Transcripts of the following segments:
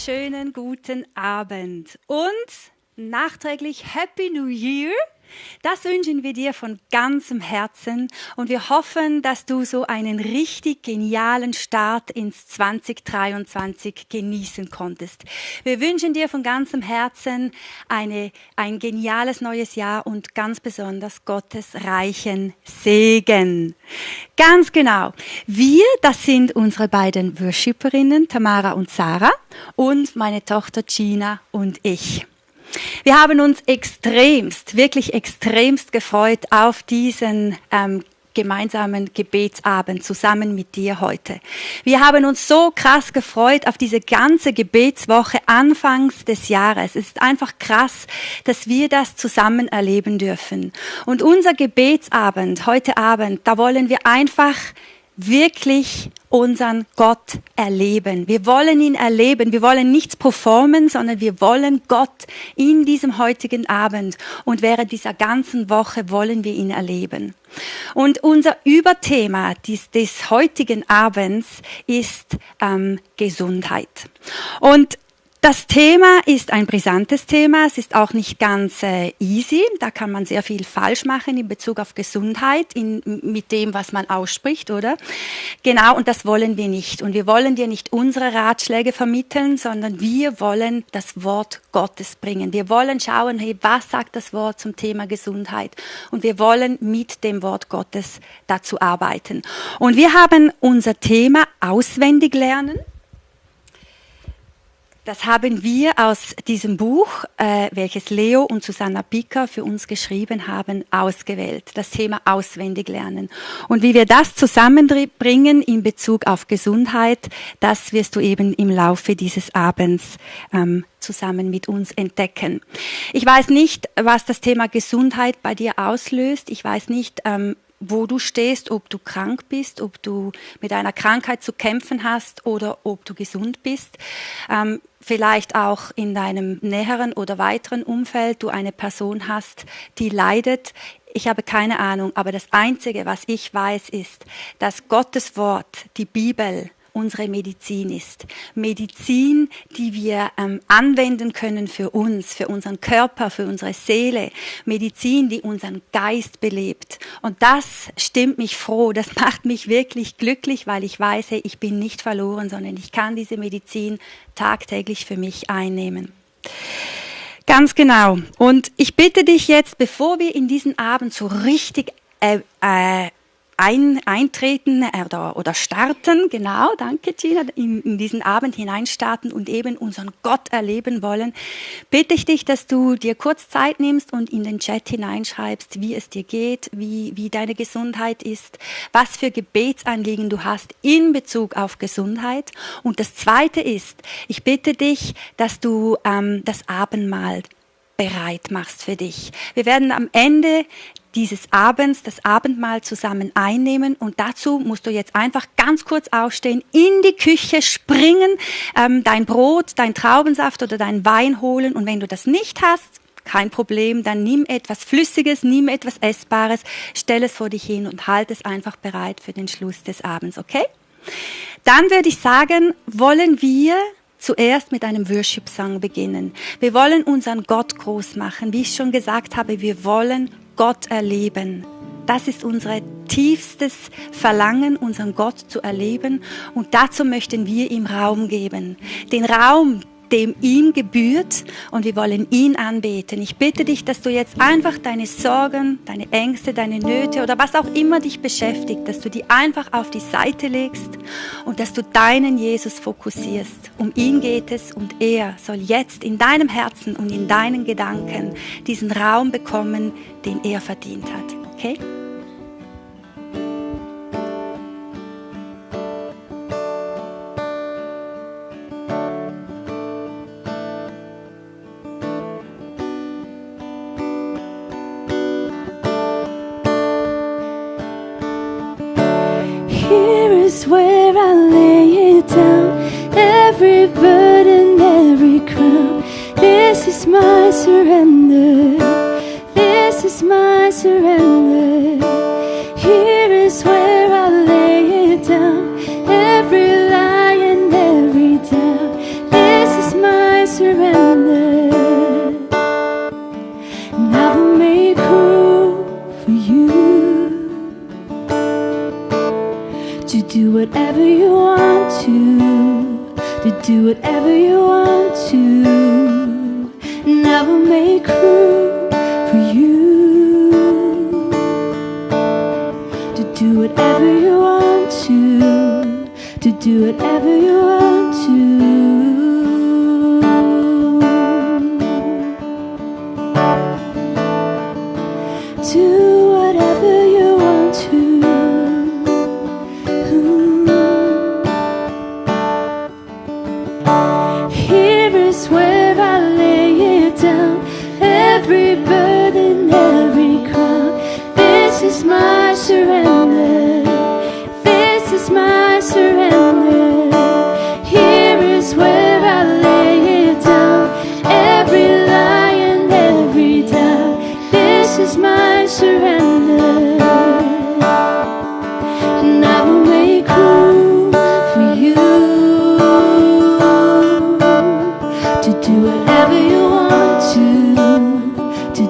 wunderschönen guten Abend und nachträglich Happy New Year. Das wünschen wir dir von ganzem Herzen und wir hoffen, dass du so einen richtig genialen Start ins 2023 genießen konntest. Wir wünschen dir von ganzem Herzen ein geniales neues Jahr und ganz besonders Gottes reichen Segen. Ganz genau. Wir, das sind unsere beiden Worshipperinnen, Tamara und Sarah, und meine Tochter Gina und ich. Wir haben uns wirklich extremst gefreut auf diesen gemeinsamen Gebetsabend zusammen mit dir heute. Wir haben uns so krass gefreut auf diese ganze Gebetswoche anfangs des Jahres. Es ist einfach krass, dass wir das zusammen erleben dürfen. Und unser Gebetsabend heute Abend, da wollen wir einfach wirklich unseren Gott erleben. Wir wollen ihn erleben. Wir wollen nichts performen, sondern wir wollen Gott in diesem heutigen Abend und während dieser ganzen Woche wollen wir ihn erleben. Und unser Überthema des heutigen Abends ist Gesundheit. Und das Thema ist ein brisantes Thema. Es ist auch nicht ganz easy. Da kann man sehr viel falsch machen in Bezug auf Gesundheit, mit dem, was man ausspricht, oder? Genau, und das wollen wir nicht. Und wir wollen dir nicht unsere Ratschläge vermitteln, sondern wir wollen das Wort Gottes bringen. Wir wollen schauen, hey, was sagt das Wort zum Thema Gesundheit? Und wir wollen mit dem Wort Gottes dazu arbeiten. Und wir haben unser Thema auswendig lernen. Das haben wir aus diesem Buch, welches Leo und Susanna Picker für uns geschrieben haben, ausgewählt. Das Thema auswendig lernen. Und wie wir das zusammenbringen in Bezug auf Gesundheit, das wirst du eben im Laufe dieses Abends zusammen mit uns entdecken. Ich weiß nicht, was das Thema Gesundheit bei dir auslöst. Ich weiß nicht, wo du stehst, ob du krank bist, ob du mit einer Krankheit zu kämpfen hast oder ob du gesund bist. Vielleicht auch in deinem näheren oder weiteren Umfeld du eine Person hast, die leidet. Ich habe keine Ahnung, aber das Einzige, was ich weiß, ist, dass Gottes Wort, die Bibel, unsere Medizin ist. Medizin, die wir anwenden können für uns, für unseren Körper, für unsere Seele. Medizin, die unseren Geist belebt. Und das stimmt mich froh, das macht mich wirklich glücklich, weil ich weiß, hey, ich bin nicht verloren, sondern ich kann diese Medizin tagtäglich für mich einnehmen. Ganz genau. Und ich bitte dich jetzt, bevor wir in diesen Abend so richtig eintreten oder starten, genau, danke Gina, in diesen Abend hineinstarten und eben unseren Gott erleben wollen, bitte ich dich, dass du dir kurz Zeit nimmst und in den Chat hineinschreibst, wie es dir geht, wie deine Gesundheit ist, was für Gebetsanliegen du hast in Bezug auf Gesundheit. Und das Zweite ist, ich bitte dich, dass du das Abendmahl bereit machst für dich. Wir werden am Ende dieses Abends das Abendmahl zusammen einnehmen und dazu musst du jetzt einfach ganz kurz aufstehen, in die Küche springen, dein Brot, dein Traubensaft oder dein Wein holen und wenn du das nicht hast, kein Problem, dann nimm etwas Flüssiges, nimm etwas Essbares, stell es vor dich hin und halt es einfach bereit für den Schluss des Abends, okay? Dann würde ich sagen, wollen wir zuerst mit einem Worship-Song beginnen. Wir wollen unseren Gott groß machen. Wie ich schon gesagt habe, wir wollen Gott erleben. Das ist unser tiefstes Verlangen, unseren Gott zu erleben. Und dazu möchten wir ihm Raum geben. Den Raum, dem ihm gebührt, und wir wollen ihn anbeten. Ich bitte dich, dass du jetzt einfach deine Sorgen, deine Ängste, deine Nöte oder was auch immer dich beschäftigt, dass du die einfach auf die Seite legst und dass du deinen Jesus fokussierst. Um ihn geht es und er soll jetzt in deinem Herzen und in deinen Gedanken diesen Raum bekommen, den er verdient hat. Okay? Where I lay it down, every burden, every crown. This is my surrender. This is my surrender. Here is where I lay it down, every lie and every doubt. This is to do whatever you want to do whatever you want to, and I will make room for you to do whatever you want to do whatever you want to. Do whatever you want to. Here is where I lay it down, every burden, every crown. This is my surrender. This is my surrender. Here is where I lay it down, every lie and every doubt. This is my surrender, and I will make room for you to do whatever you want to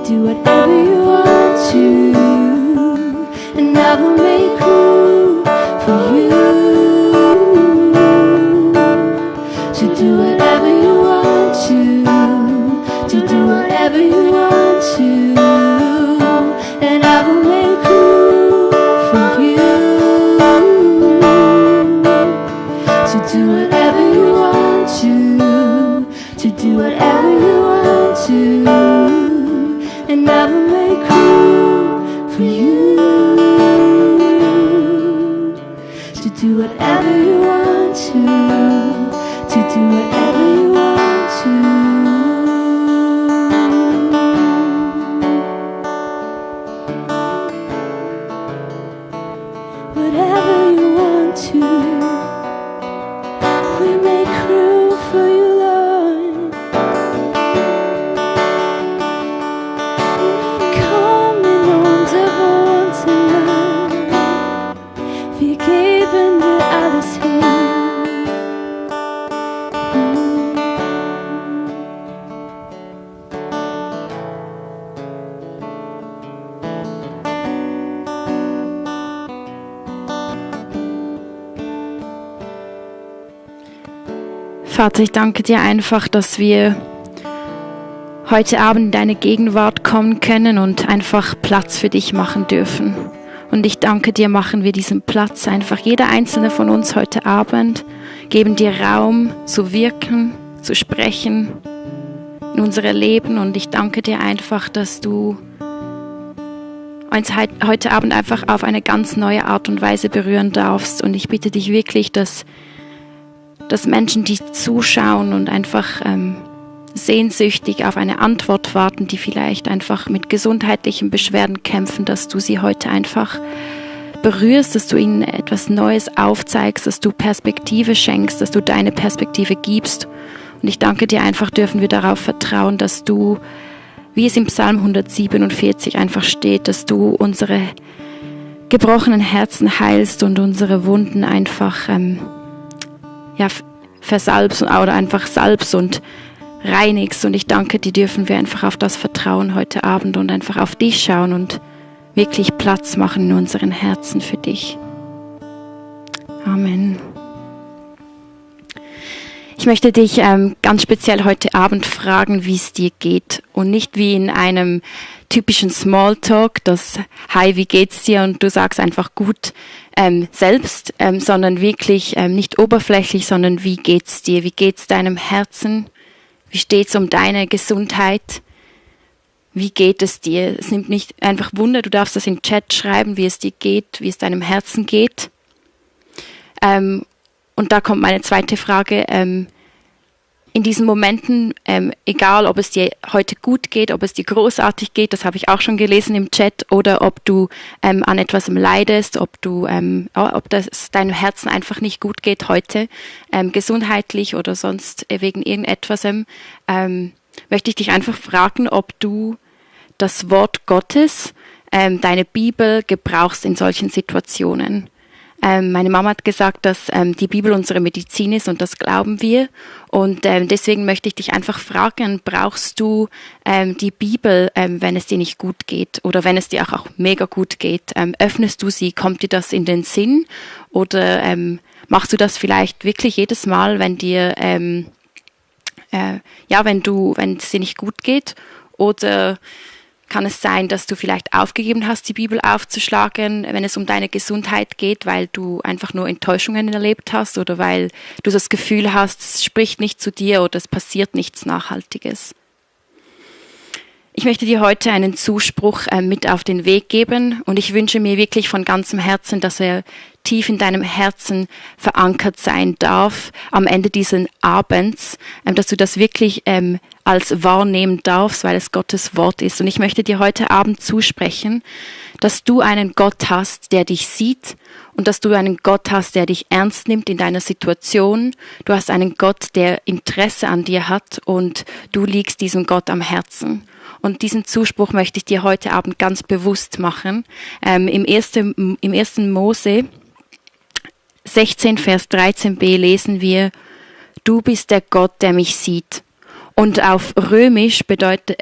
do whatever you want to, and I will make room for you to do whatever you want to do whatever you want to. And I will make room for you to do whatever you want to do whatever you want to. And I will make room for you to do whatever you want to do whatever you want to. Whatever you want to, we make room for you, Lord. Komm in unser Wohnzimmer, wir geben dir alles hin. Vater, ich danke dir einfach, dass wir heute Abend in deine Gegenwart kommen können und einfach Platz für dich machen dürfen. Und ich danke dir, machen wir diesen Platz einfach. Jeder einzelne von uns heute Abend geben dir Raum zu wirken, zu sprechen in unser Leben. Und ich danke dir einfach, dass du uns heute Abend einfach auf eine ganz neue Art und Weise berühren darfst. Und ich bitte dich wirklich, dass Menschen, die zuschauen und einfach sehnsüchtig auf eine Antwort warten, die vielleicht einfach mit gesundheitlichen Beschwerden kämpfen, dass du sie heute einfach berührst, dass du ihnen etwas Neues aufzeigst, dass du Perspektive schenkst, dass du deine Perspektive gibst. Und ich danke dir einfach, dürfen wir darauf vertrauen, dass du, wie es im Psalm 147 einfach steht, dass du unsere gebrochenen Herzen heilst und unsere Wunden einfach versalbst oder einfach salbst und reinigst. Und ich danke dir, dürfen wir einfach auf das vertrauen heute Abend und einfach auf dich schauen und wirklich Platz machen in unseren Herzen für dich. Amen. Ich möchte dich ganz speziell heute Abend fragen, wie es dir geht und nicht wie in einem typischen Smalltalk, das Hi, wie geht's dir? Und du sagst einfach gut selbst, sondern wirklich nicht oberflächlich, sondern wie geht's dir? Wie geht's deinem Herzen? Wie steht's um deine Gesundheit? Wie geht es dir? Es nimmt nicht einfach Wunder, du darfst das im Chat schreiben, wie es dir geht, wie es deinem Herzen geht. Und da kommt meine zweite Frage. In diesen Momenten, egal ob es dir heute gut geht, ob es dir großartig geht, das habe ich auch schon gelesen im Chat, oder ob du an etwas leidest, ob das deinem Herzen einfach nicht gut geht heute, gesundheitlich oder sonst wegen irgendetwas, möchte ich dich einfach fragen, ob du das Wort Gottes, deine Bibel gebrauchst in solchen Situationen. Meine Mama hat gesagt, dass die Bibel unsere Medizin ist und das glauben wir. Und deswegen möchte ich dich einfach fragen, brauchst du die Bibel, wenn es dir nicht gut geht oder wenn es dir auch mega gut geht? Öffnest du sie? Kommt dir das in den Sinn? Oder machst du das vielleicht wirklich jedes Mal, wenn dir, wenn es dir nicht gut geht? Oder kann es sein, dass du vielleicht aufgegeben hast, die Bibel aufzuschlagen, wenn es um deine Gesundheit geht, weil du einfach nur Enttäuschungen erlebt hast oder weil du das Gefühl hast, es spricht nicht zu dir oder es passiert nichts Nachhaltiges? Ich möchte dir heute einen Zuspruch mit auf den Weg geben und ich wünsche mir wirklich von ganzem Herzen, dass er tief in deinem Herzen verankert sein darf am Ende dieses Abends, dass du das wirklich als wahrnehmen darfst, weil es Gottes Wort ist. Und ich möchte dir heute Abend zusprechen, dass du einen Gott hast, der dich sieht und dass du einen Gott hast, der dich ernst nimmt in deiner Situation. Du hast einen Gott, der Interesse an dir hat und du liegst diesem Gott am Herzen. Und diesen Zuspruch möchte ich dir heute Abend ganz bewusst machen. Im 1. Mose 16, Vers 13b lesen wir, du bist der Gott, der mich sieht. Und auf Hebräisch bedeutet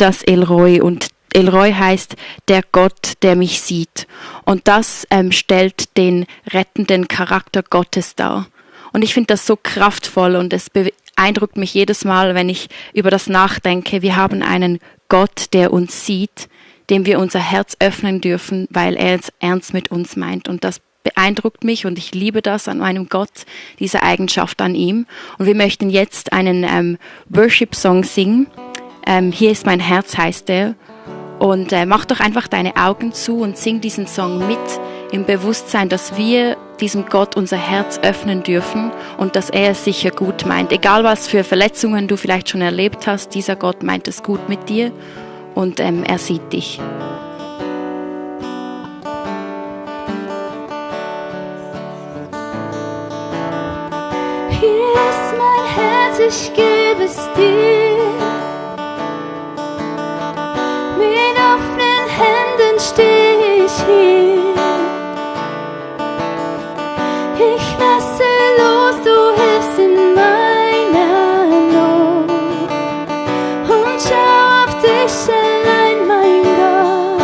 das El Roi und El Roi heißt der Gott, der mich sieht. Und das stellt den rettenden Charakter Gottes dar. Und ich finde das so kraftvoll und es beeindruckt mich jedes Mal, wenn ich über das nachdenke. Wir haben einen Gott, der uns sieht, dem wir unser Herz öffnen dürfen, weil er es ernst mit uns meint. Und das beeindruckt mich und ich liebe das an meinem Gott, diese Eigenschaft an ihm. Und wir möchten jetzt einen Worship-Song singen. Hier ist mein Herz heißt er. Und mach doch einfach deine Augen zu und sing diesen Song mit im Bewusstsein, dass wir diesem Gott unser Herz öffnen dürfen und dass er es sicher gut meint. Egal was für Verletzungen du vielleicht schon erlebt hast, dieser Gott meint es gut mit dir und er sieht dich. Hier ist mein Herz, ich gebe es dir. Mit offenen Händen stehe ich hier. Ich lasse los, du hilfst in meiner Not. Und schau auf dich allein, mein Gott.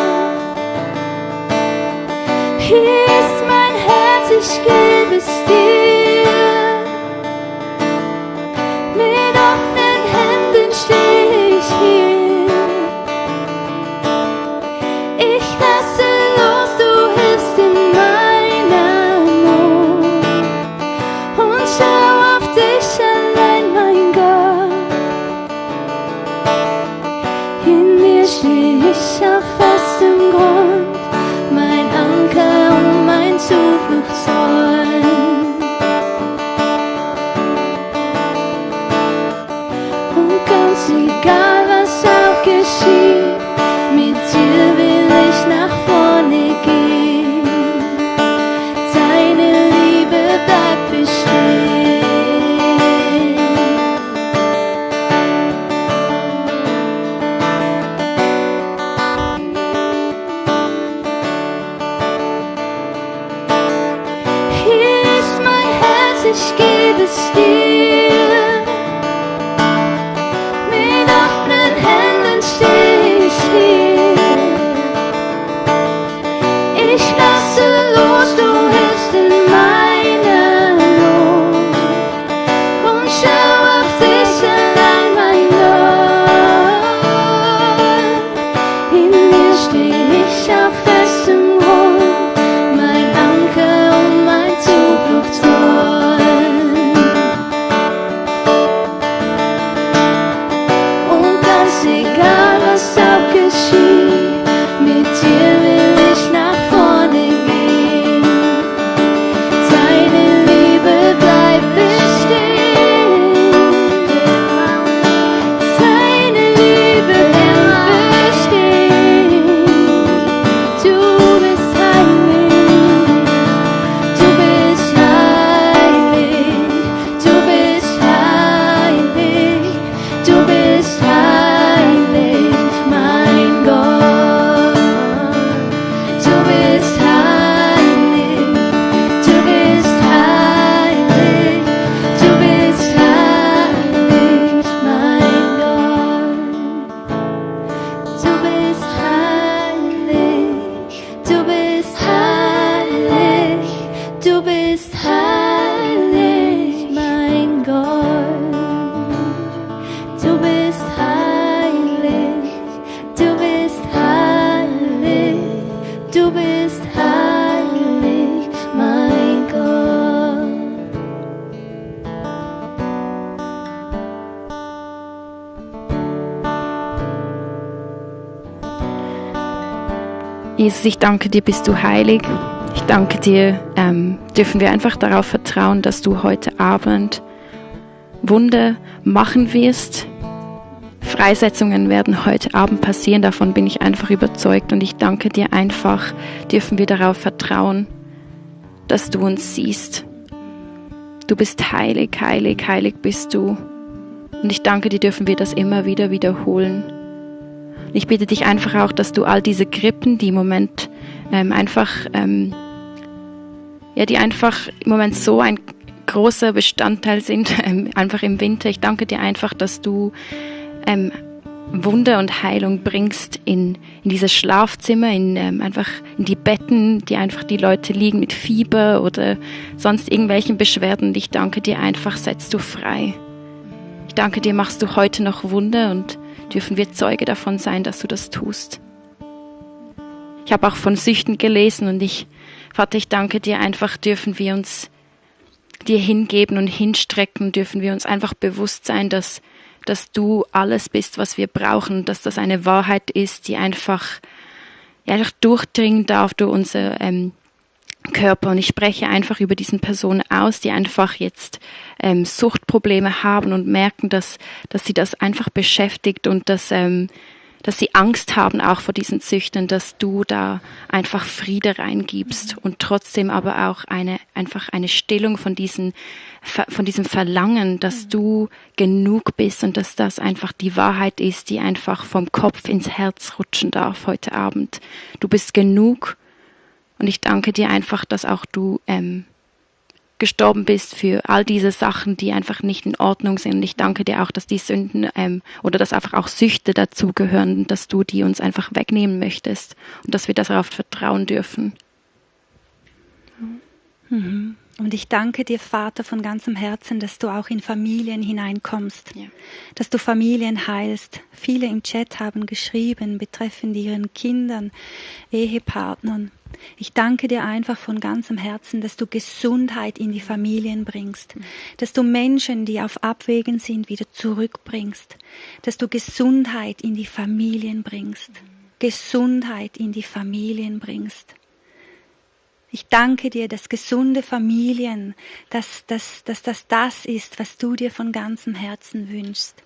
Hier ist mein Herz, ich gebe es dir. Mit offenen Händen stehe ich hier. Ich lasse los, du hilfst in meiner Not. Und schau auf dich allein, mein Gott. In dir stehe ich auf festem Grund, mein Anker und mein Zufluchtsort. Ganz egal, was auch geschieht, mit dir will ich nach vorne gehen. Deine Liebe bleibt bestehen. Hier ist mein Herz, ich gebe es dir. Mit offenen Händen stehe ich hier. Ich lasse los, du hilfst in meiner Not. Und schau auf dich allein, mein Gott. In dir stehe ich auf festem Grund, mein Anker und mein Zufluchtsort. Jesus, ich danke dir, bist du heilig. Ich danke dir, dürfen wir einfach darauf vertrauen, dass du heute Abend Wunder machen wirst. Freisetzungen werden heute Abend passieren, davon bin ich einfach überzeugt. Und ich danke dir einfach, dürfen wir darauf vertrauen, dass du uns siehst. Du bist heilig, heilig, heilig bist du. Und ich danke dir, dürfen wir das immer wieder wiederholen. Und ich bitte dich einfach auch, dass du all diese Krippen, die im Moment die einfach im Moment so ein großer Bestandteil sind, einfach im Winter. Ich danke dir einfach, dass du Wunder und Heilung bringst in dieses Schlafzimmer, einfach in die Betten, die einfach die Leute liegen mit Fieber oder sonst irgendwelchen Beschwerden. Und ich danke dir einfach, setzt du frei. Ich danke dir, machst du heute noch Wunder und dürfen wir Zeuge davon sein, dass du das tust. Ich habe auch von Süchten gelesen und Vater, ich danke dir einfach, dürfen wir uns dir hingeben und hinstrecken, dürfen wir uns einfach bewusst sein, dass du alles bist, was wir brauchen, dass das eine Wahrheit ist, die einfach durchdringen darf durch unser Körper. Und ich spreche einfach über diesen Personen aus, die einfach jetzt Suchtprobleme haben und merken, dass sie das einfach beschäftigt und dass sie Angst haben auch vor diesen Süchten, dass du da einfach Friede reingibst und trotzdem aber auch einfach eine Stillung von diesem Verlangen, dass du genug bist und dass das einfach die Wahrheit ist, die einfach vom Kopf ins Herz rutschen darf heute Abend. Du bist genug und ich danke dir einfach, dass auch du gestorben bist für all diese Sachen, die einfach nicht in Ordnung sind. Und ich danke dir auch, dass die Sünden oder dass einfach auch Süchte dazugehören, dass du die uns einfach wegnehmen möchtest und dass wir darauf vertrauen dürfen. Mhm. Und ich danke dir, Vater, von ganzem Herzen, dass du auch in Familien hineinkommst, dass du Familien heilst. Viele im Chat haben geschrieben, betreffend ihren Kindern, Ehepartnern. Ich danke dir einfach von ganzem Herzen, dass du Gesundheit in die Familien bringst, dass du Menschen, die auf Abwägen sind, wieder zurückbringst, dass du Gesundheit in die Familien bringst, Gesundheit in die Familien bringst. Ich danke dir, dass gesunde Familien, dass das ist, was du dir von ganzem Herzen wünschst.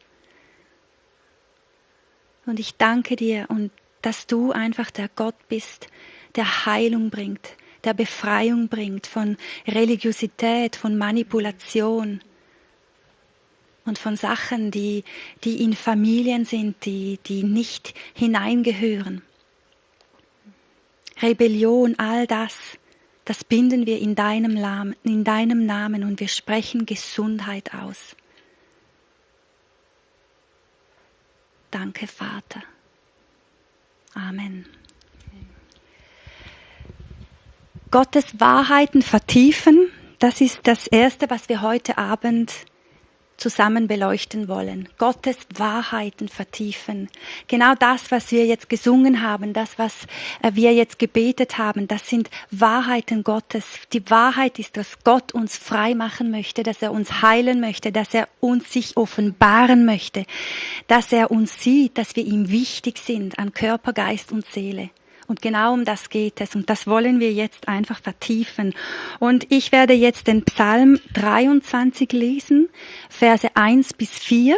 Und ich danke dir, und dass du einfach der Gott bist, der Heilung bringt, der Befreiung bringt von Religiosität, von Manipulation und von Sachen, die in Familien sind, die nicht hineingehören. Rebellion, all das binden wir in deinem Namen und wir sprechen Gesundheit aus. Danke, Vater. Amen. Gottes Wahrheiten vertiefen, das ist das Erste, was wir heute Abend zusammen beleuchten wollen. Gottes Wahrheiten vertiefen. Genau das, was wir jetzt gesungen haben, das, was wir jetzt gebetet haben, das sind Wahrheiten Gottes. Die Wahrheit ist, dass Gott uns frei machen möchte, dass er uns heilen möchte, dass er uns sich offenbaren möchte, dass er uns sieht, dass wir ihm wichtig sind an Körper, Geist und Seele. Und genau um das geht es. Und das wollen wir jetzt einfach vertiefen. Und ich werde jetzt den Psalm 23 lesen, Verse 1-4.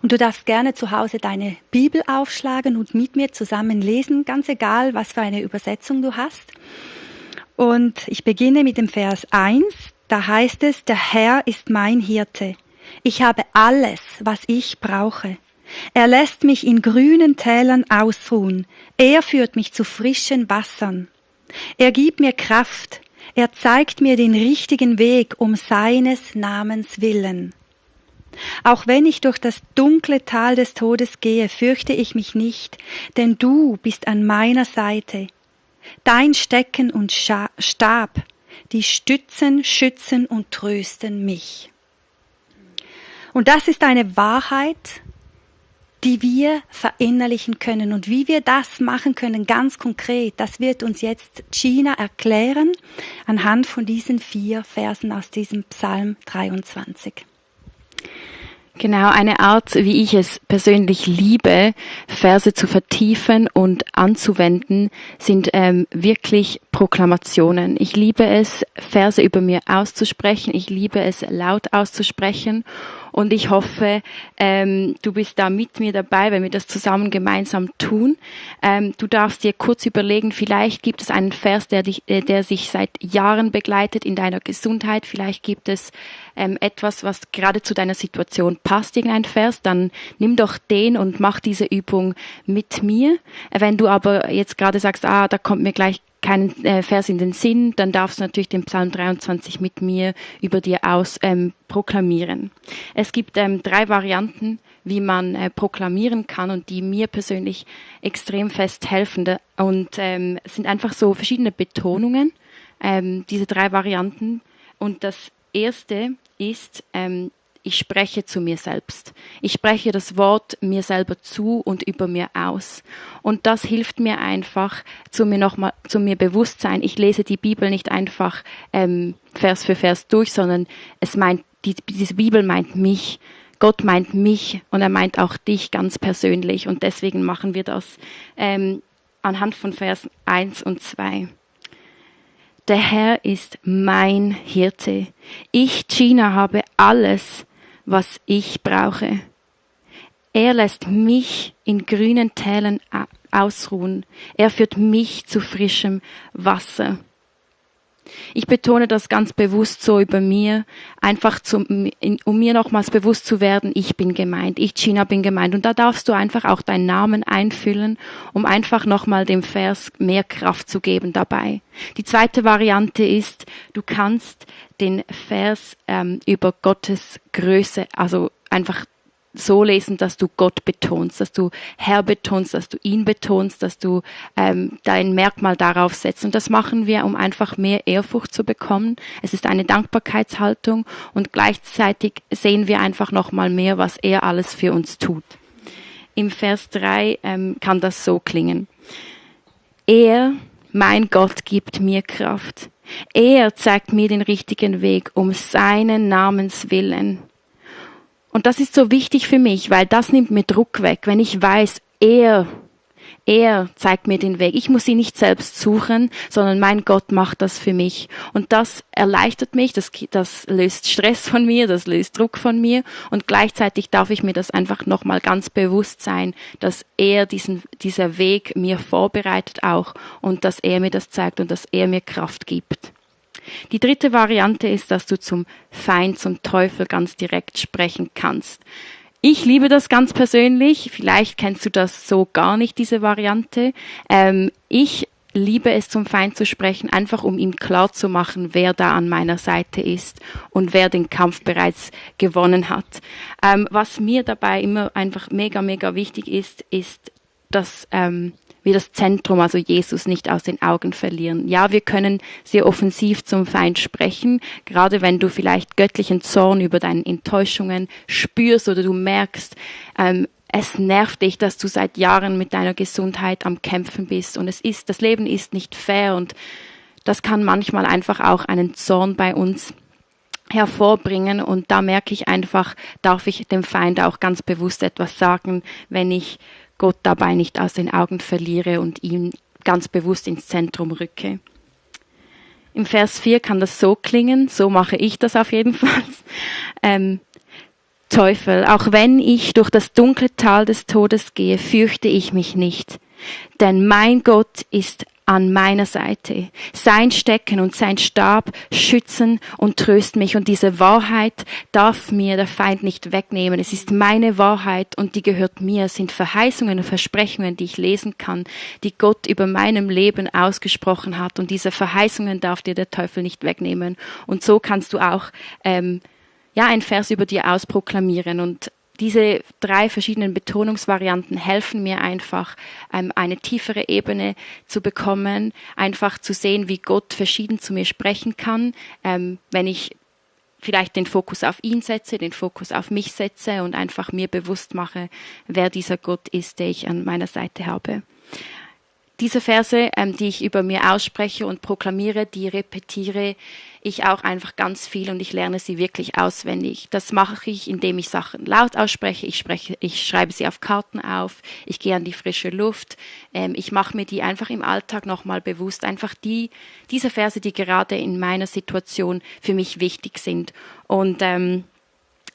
Und du darfst gerne zu Hause deine Bibel aufschlagen und mit mir zusammen lesen, ganz egal, was für eine Übersetzung du hast. Und ich beginne mit dem Vers 1. Da heißt es, der Herr ist mein Hirte. Ich habe alles, was ich brauche. Er lässt mich in grünen Tälern ausruhen. Er führt mich zu frischen Wassern. Er gibt mir Kraft. Er zeigt mir den richtigen Weg um seines Namens willen. Auch wenn ich durch das dunkle Tal des Todes gehe, fürchte ich mich nicht, denn du bist an meiner Seite. Dein Stecken und Stab, die stützen, schützen und trösten mich. Und das ist eine Wahrheit, die wir verinnerlichen können. Und wie wir das machen können, ganz konkret, das wird uns jetzt Gina erklären, anhand von diesen 4 Versen aus diesem Psalm 23. Genau, eine Art, wie ich es persönlich liebe, Verse zu vertiefen und anzuwenden, sind wirklich Proklamationen. Ich liebe es, Verse über mir auszusprechen. Ich liebe es, laut auszusprechen. Und ich hoffe, du bist da mit mir dabei, wenn wir das zusammen gemeinsam tun. Du darfst dir kurz überlegen, vielleicht gibt es einen Vers, der sich seit Jahren begleitet in deiner Gesundheit. Vielleicht gibt es etwas, was gerade zu deiner Situation passt, irgendein Vers. Dann nimm doch den und mach diese Übung mit mir. Wenn du aber jetzt gerade sagst, da kommt mir gleich keinen Vers in den Sinn, dann darfst du natürlich den Psalm 23 mit mir über dir aus proklamieren. Es gibt 3 Varianten, wie man proklamieren kann und die mir persönlich extrem fest helfen. Und es sind einfach so verschiedene Betonungen, diese 3 Varianten. Und das erste ist, ich spreche zu mir selbst. Ich spreche das Wort mir selber zu und über mir aus. Und das hilft mir einfach, zu mir Bewusstsein. Ich lese die Bibel nicht einfach Vers für Vers durch, sondern diese Bibel meint mich. Gott meint mich und er meint auch dich ganz persönlich. Und deswegen machen wir das anhand von Vers 1 und 2. Der Herr ist mein Hirte. Ich, Gina, habe alles, was ich brauche. Er lässt mich in grünen Tälern ausruhen. Er führt mich zu frischem Wasser. Ich betone das ganz bewusst so über mir, einfach um mir nochmals bewusst zu werden, ich bin gemeint, ich, Gina, bin gemeint. Und da darfst du einfach auch deinen Namen einfüllen, um einfach nochmal dem Vers mehr Kraft zu geben dabei. Die zweite Variante ist, du kannst den Vers über Gottes Größe, also einfach so lesen, dass du Gott betonst, dass du Herr betonst, dass du ihn betonst, dass du dein Merkmal darauf setzt. Und das machen wir, um einfach mehr Ehrfurcht zu bekommen. Es ist eine Dankbarkeitshaltung und gleichzeitig sehen wir einfach nochmal mehr, was er alles für uns tut. Im Vers 3 kann das so klingen. Er, mein Gott, gibt mir Kraft. Er zeigt mir den richtigen Weg um seinen Namens willen. Und das ist so wichtig für mich, weil das nimmt mir Druck weg, wenn ich weiß, er zeigt mir den Weg. Ich muss ihn nicht selbst suchen, sondern mein Gott macht das für mich. Und das erleichtert mich, das löst Stress von mir, das löst Druck von mir. Und gleichzeitig darf ich mir das einfach nochmal ganz bewusst sein, dass dieser Weg mir vorbereitet auch und dass er mir das zeigt und dass er mir Kraft gibt. Die dritte Variante ist, dass du zum Feind, zum Teufel ganz direkt sprechen kannst. Ich liebe das ganz persönlich. Vielleicht kennst du das so gar nicht, diese Variante. Ich liebe es, zum Feind zu sprechen, einfach um ihm klarzumachen, wer da an meiner Seite ist und wer den Kampf bereits gewonnen hat. Was mir dabei immer einfach mega, mega wichtig ist, dass wir das Zentrum, also Jesus, nicht aus den Augen verlieren. Ja, wir können sehr offensiv zum Feind sprechen, gerade wenn du vielleicht göttlichen Zorn über deine Enttäuschungen spürst oder du merkst, es nervt dich, dass du seit Jahren mit deiner Gesundheit am Kämpfen bist und das Leben ist nicht fair und das kann manchmal einfach auch einen Zorn bei uns hervorbringen und da merke ich einfach, darf ich dem Feind auch ganz bewusst etwas sagen, wenn ich Gott dabei nicht aus den Augen verliere und ihn ganz bewusst ins Zentrum rücke. Im Vers 4 kann das so klingen, so mache ich das auf jeden Fall. Teufel, auch wenn ich durch das dunkle Tal des Todes gehe, fürchte ich mich nicht, denn mein Gott ist an meiner Seite. Sein Stecken und sein Stab schützen und trösten mich. Und diese Wahrheit darf mir der Feind nicht wegnehmen. Es ist meine Wahrheit und die gehört mir. Es sind Verheißungen und Versprechungen, die ich lesen kann, die Gott über meinem Leben ausgesprochen hat. Und diese Verheißungen darf dir der Teufel nicht wegnehmen. Und so kannst du auch einen Vers über dir ausproklamieren. Und diese 3 verschiedenen Betonungsvarianten helfen mir einfach, eine tiefere Ebene zu bekommen, einfach zu sehen, wie Gott verschieden zu mir sprechen kann, wenn ich vielleicht den Fokus auf ihn setze, den Fokus auf mich setze und einfach mir bewusst mache, wer dieser Gott ist, der ich an meiner Seite habe. diese Verse, die ich über mir ausspreche und proklamiere, die repetiere ich auch einfach ganz viel und ich lerne sie wirklich auswendig. Das mache ich, indem ich Sachen laut ausspreche. Ich schreibe sie auf Karten auf. Ich gehe an die frische Luft. Ich mache mir die einfach im Alltag nochmal bewusst. Einfach diese Verse, die gerade in meiner Situation für mich wichtig sind. Und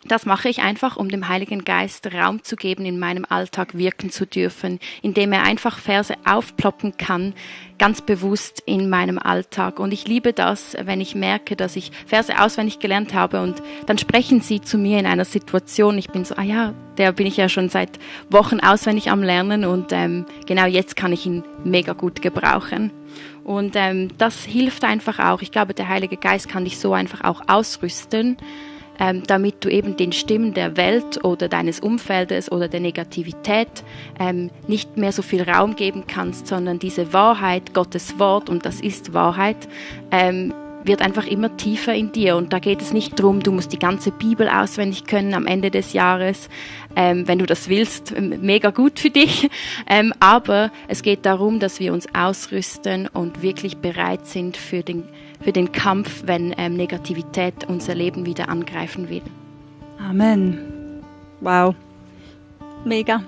das mache ich einfach, um dem Heiligen Geist Raum zu geben, in meinem Alltag wirken zu dürfen, indem er einfach Verse aufploppen kann, ganz bewusst in meinem Alltag. Und ich liebe das, wenn ich merke, dass ich Verse auswendig gelernt habe und dann sprechen sie zu mir in einer Situation. Ich bin so, der bin ich ja schon seit Wochen auswendig am Lernen und genau jetzt kann ich ihn mega gut gebrauchen. Und das hilft einfach auch. Ich glaube, der Heilige Geist kann dich so einfach auch ausrüsten, damit du eben den Stimmen der Welt oder deines Umfeldes oder der Negativität nicht mehr so viel Raum geben kannst, sondern diese Wahrheit, Gottes Wort, und das ist Wahrheit, wird einfach immer tiefer in dir. Und da geht es nicht darum, du musst die ganze Bibel auswendig können am Ende des Jahres, wenn du das willst, mega gut für dich. Aber es geht darum, dass wir uns ausrüsten und wirklich bereit sind für den Kampf, wenn Negativität unser Leben wieder angreifen will. Amen. Wow. Mega.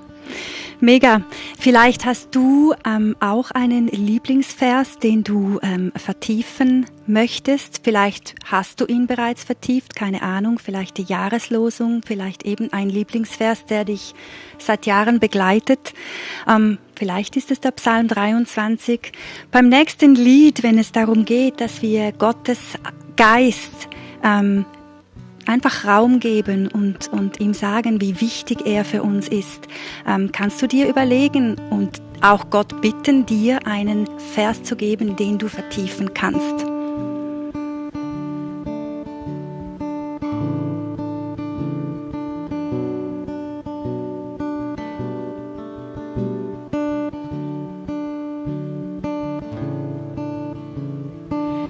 Mega. Vielleicht hast du auch einen Lieblingsvers, den du vertiefen möchtest. Vielleicht hast du ihn bereits vertieft, keine Ahnung. Vielleicht die Jahreslosung, vielleicht eben ein Lieblingsvers, der dich seit Jahren begleitet. Vielleicht ist es der Psalm 23. Beim nächsten Lied, wenn es darum geht, dass wir Gottes Geist einfach Raum geben und ihm sagen, wie wichtig er für uns ist, kannst du dir überlegen und auch Gott bitten, dir einen Vers zu geben, den du vertiefen kannst.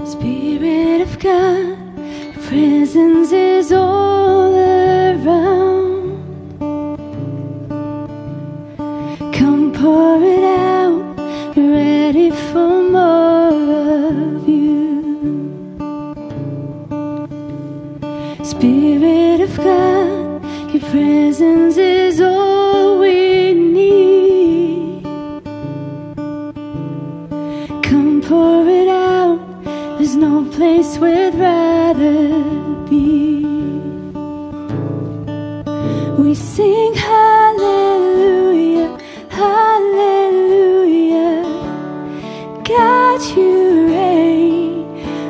Spirit of God, presence is all around. Come pour it out, ready for more of you. Spirit of God, your presence is all we need. Come pour it out, there's no place we'd rather be. We sing hallelujah, hallelujah, God you reign.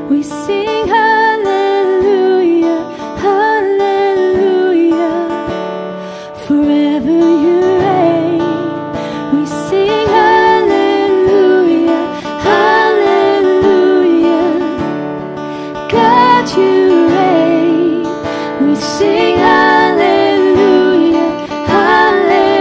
We sing hallelujah, hallelujah, forever you reign. We sing hallelujah, hallelujah, God you reign. We sing hallelujah, hallelujah.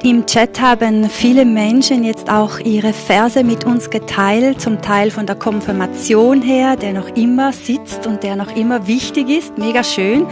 Im Chat haben viele Menschen jetzt auch ihre Verse mit uns geteilt, zum Teil von der Konfirmation her, der noch immer sitzt und der noch immer wichtig ist, mega schön.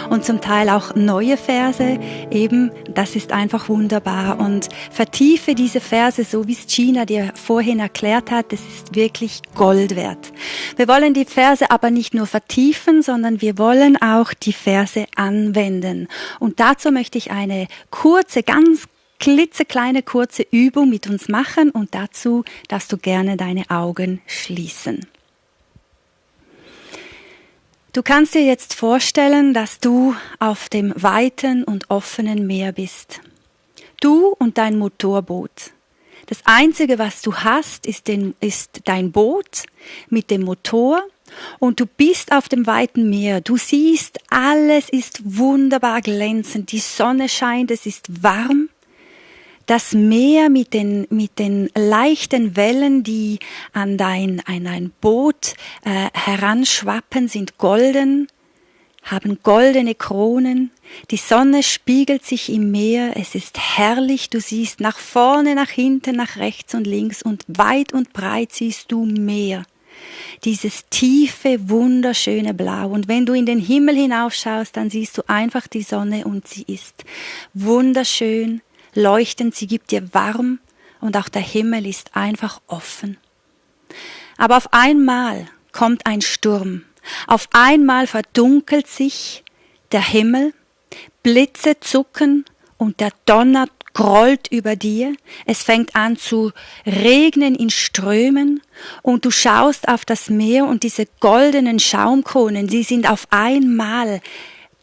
Und zum Teil auch neue Verse, eben, das ist einfach wunderbar. Und vertiefe diese Verse, so wie es Gina dir vorhin erklärt hat, das ist wirklich Gold wert. Wir wollen die Verse aber nicht nur vertiefen, sondern wir wollen auch die Verse anwenden. Und dazu möchte ich eine kurze, ganz klitzekleine kurze Übung mit uns machen und dazu darfst du gerne deine Augen schließen. Du kannst dir jetzt vorstellen, dass du auf dem weiten und offenen Meer bist. Du und dein Motorboot. Das Einzige, was du hast, ist dein Boot mit dem Motor. Und du bist auf dem weiten Meer. Du siehst, alles ist wunderbar glänzend. Die Sonne scheint, es ist warm. Das Meer mit den leichten Wellen, die an dein Boot heranschwappen, sind golden, haben goldene Kronen. Die Sonne spiegelt sich im Meer. Es ist herrlich. Du siehst nach vorne, nach hinten, nach rechts und links und weit und breit siehst du Meer. Dieses tiefe, wunderschöne Blau. Und wenn du in den Himmel hinaufschaust, dann siehst du einfach die Sonne und sie ist wunderschön, leuchtend, sie gibt dir warm und auch der Himmel ist einfach offen. Aber auf einmal kommt ein Sturm. Auf einmal verdunkelt sich der Himmel, Blitze zucken und der Donner grollt über dir. Es fängt an zu regnen in Strömen und du schaust auf das Meer und diese goldenen Schaumkronen, sie sind auf einmal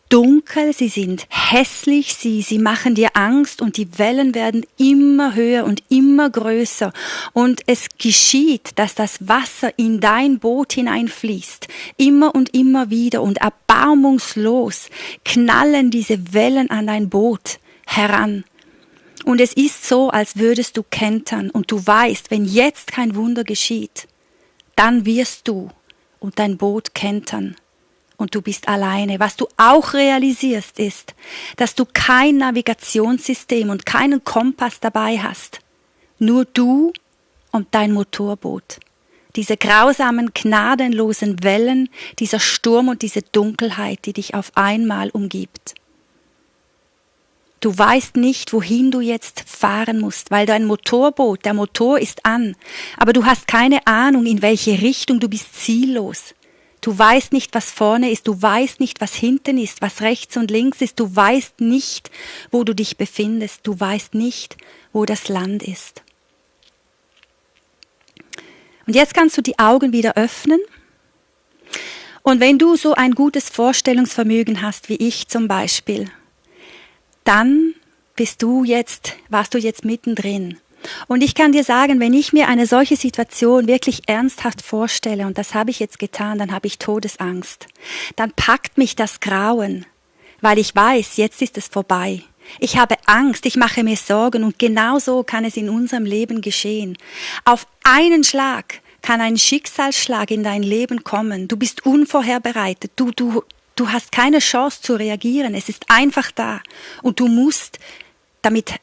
dunkel, sie sind hässlich, sie machen dir Angst und die Wellen werden immer höher und immer größer. Und es geschieht, dass das Wasser in dein Boot hineinfließt, immer und immer wieder und erbarmungslos knallen diese Wellen an dein Boot heran. Und es ist so, als würdest du kentern und du weißt, wenn jetzt kein Wunder geschieht, dann wirst du und dein Boot kentern. Und du bist alleine. Was du auch realisierst, ist, dass du kein Navigationssystem und keinen Kompass dabei hast. Nur du und dein Motorboot. Diese grausamen, gnadenlosen Wellen, dieser Sturm und diese Dunkelheit, die dich auf einmal umgibt. Du weißt nicht, wohin du jetzt fahren musst, weil dein Motorboot, der Motor ist an. Aber du hast keine Ahnung, in welche Richtung, du bist ziellos. Du weißt nicht, was vorne ist, du weißt nicht, was hinten ist, was rechts und links ist, du weißt nicht, wo du dich befindest, du weißt nicht, wo das Land ist. Und jetzt kannst du die Augen wieder öffnen. Und wenn du so ein gutes Vorstellungsvermögen hast, wie ich zum Beispiel, dann warst du jetzt mittendrin. Und ich kann dir sagen, wenn ich mir eine solche Situation wirklich ernsthaft vorstelle, und das habe ich jetzt getan, dann habe ich Todesangst. Dann packt mich das Grauen, weil ich weiß, jetzt ist es vorbei. Ich habe Angst, ich mache mir Sorgen und genau so kann es in unserem Leben geschehen. Auf einen Schlag kann ein Schicksalsschlag in dein Leben kommen. Du bist unvorherbereitet, du hast keine Chance zu reagieren, es ist einfach da und du musst damit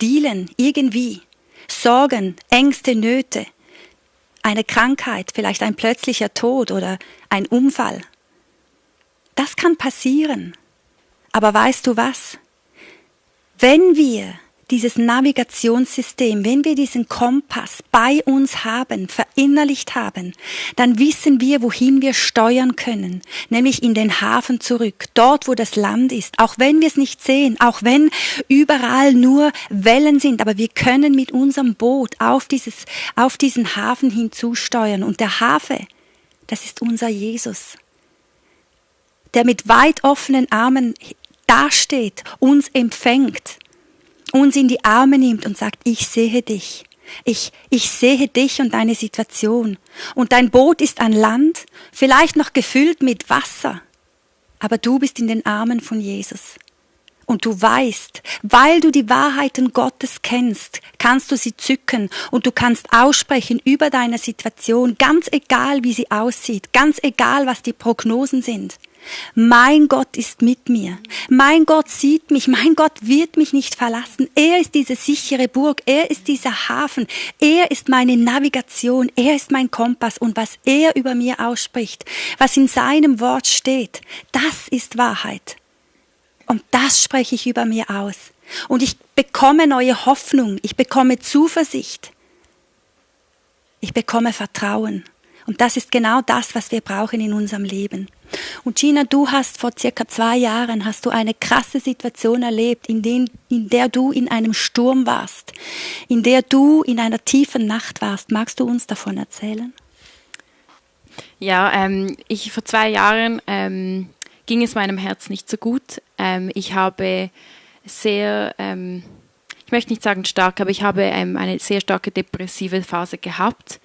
dealen, irgendwie. Sorgen, Ängste, Nöte, eine Krankheit, vielleicht ein plötzlicher Tod oder ein Unfall. Das kann passieren. Aber weißt du was? Wenn wir dieses Navigationssystem, wenn wir diesen Kompass bei uns haben, verinnerlicht haben, dann wissen wir, wohin wir steuern können, nämlich in den Hafen zurück, dort, wo das Land ist, auch wenn wir es nicht sehen, auch wenn überall nur Wellen sind, aber wir können mit unserem Boot auf diesen Hafen hinzusteuern und der Hafen, das ist unser Jesus, der mit weit offenen Armen dasteht, uns empfängt, uns in die Arme nimmt und sagt, ich sehe dich. Ich sehe dich und deine Situation. Und dein Boot ist an Land, vielleicht noch gefüllt mit Wasser. Aber du bist in den Armen von Jesus. Und du weißt, weil du die Wahrheiten Gottes kennst, kannst du sie zücken und du kannst aussprechen über deine Situation, ganz egal wie sie aussieht, ganz egal was die Prognosen sind. Mein Gott ist mit mir. Mein Gott sieht mich. Mein Gott wird mich nicht verlassen. Er ist diese sichere Burg. Er ist dieser Hafen. Er ist meine Navigation. Er ist mein Kompass. Und was er über mir ausspricht, was in seinem Wort steht, das ist Wahrheit. Und das spreche ich über mir aus. Und ich bekomme neue Hoffnung. Ich bekomme Zuversicht. Ich bekomme Vertrauen. Und das ist genau das, was wir brauchen in unserem Leben. Und Gina, du hast vor circa 2 Jahren hast du eine krasse Situation erlebt, in der du in einem Sturm warst, in der du in einer tiefen Nacht warst. Magst du uns davon erzählen? Ja, vor 2 Jahren ging es meinem Herz nicht so gut. Ich habe sehr, ich möchte nicht sagen stark, aber ich habe eine sehr starke depressive Phase gehabt.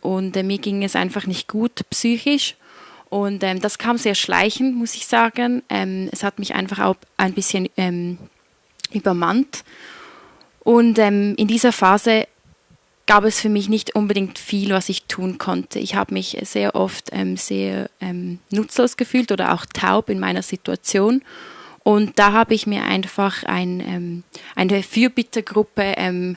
Und mir ging es einfach nicht gut psychisch und das kam sehr schleichend, muss ich sagen. Es hat mich einfach auch ein bisschen übermannt und in dieser Phase gab es für mich nicht unbedingt viel, was ich tun konnte. Ich habe mich sehr oft sehr nutzlos gefühlt oder auch taub in meiner Situation. Und da habe ich mir einfach eine Fürbittergruppe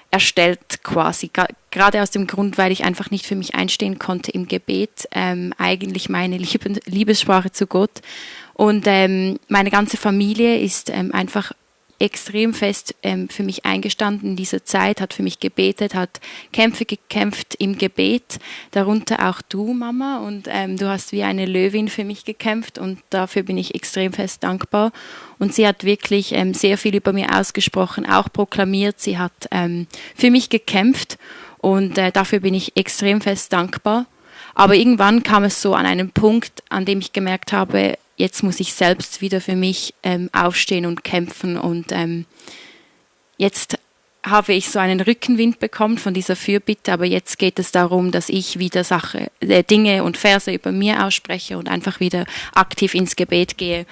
erstellt quasi, gerade aus dem Grund, weil ich einfach nicht für mich einstehen konnte im Gebet, eigentlich meine Liebessprache zu Gott. Und meine ganze Familie ist einfach extrem fest für mich eingestanden in dieser Zeit, hat für mich gebetet, hat Kämpfe gekämpft im Gebet, darunter auch du, Mama, und du hast wie eine Löwin für mich gekämpft und dafür bin ich extrem fest dankbar. Und sie hat wirklich sehr viel über mir ausgesprochen, auch proklamiert, sie hat für mich gekämpft und dafür bin ich extrem fest dankbar. Aber irgendwann kam es so an einen Punkt, an dem ich gemerkt habe, jetzt muss ich selbst wieder für mich aufstehen und kämpfen und jetzt habe ich so einen Rückenwind bekommen von dieser Fürbitte, aber jetzt geht es darum, dass ich wieder Dinge und Verse über mir ausspreche und einfach wieder aktiv ins Gebet gehe.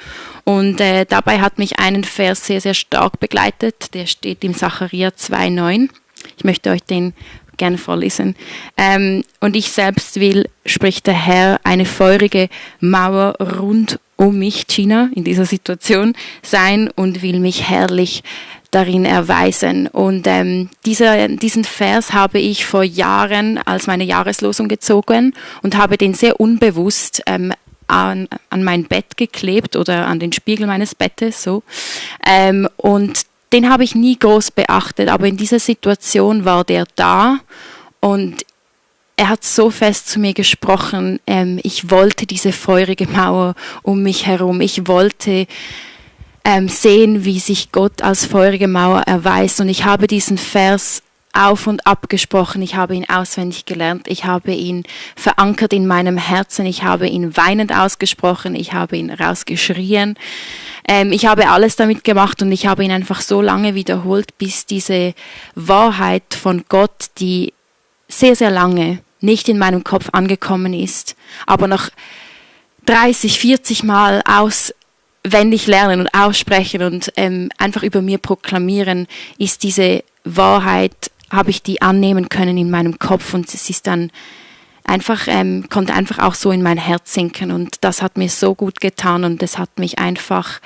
Und dabei hat mich einen Vers sehr, sehr stark begleitet, der steht im Sacharja 2,9. Ich möchte euch den gerne vorlesen. Und ich selbst will, spricht der Herr, eine feurige Mauer rund um mich, Gina, in dieser Situation sein und will mich herrlich darin erweisen. Und diesen Vers habe ich vor Jahren als meine Jahreslosung gezogen und habe den sehr unbewusst an mein Bett geklebt oder an den Spiegel meines Bettes. So. Und den habe ich nie groß beachtet, aber in dieser Situation war der da und er hat so fest zu mir gesprochen, ich wollte diese feurige Mauer um mich herum, ich wollte sehen, wie sich Gott als feurige Mauer erweist und ich habe diesen Vers auf und ab gesprochen, ich habe ihn auswendig gelernt, ich habe ihn verankert in meinem Herzen, ich habe ihn weinend ausgesprochen, ich habe ihn rausgeschrien, ich habe alles damit gemacht und ich habe ihn einfach so lange wiederholt, bis diese Wahrheit von Gott, die sehr, sehr lange nicht in meinem Kopf angekommen ist, aber noch 30, 40 Mal auswendig lernen und aussprechen und einfach über mir proklamieren, ist diese Wahrheit, habe ich die annehmen können in meinem Kopf und es ist dann einfach, konnte einfach auch so in mein Herz sinken und das hat mir so gut getan und das hat mich einfach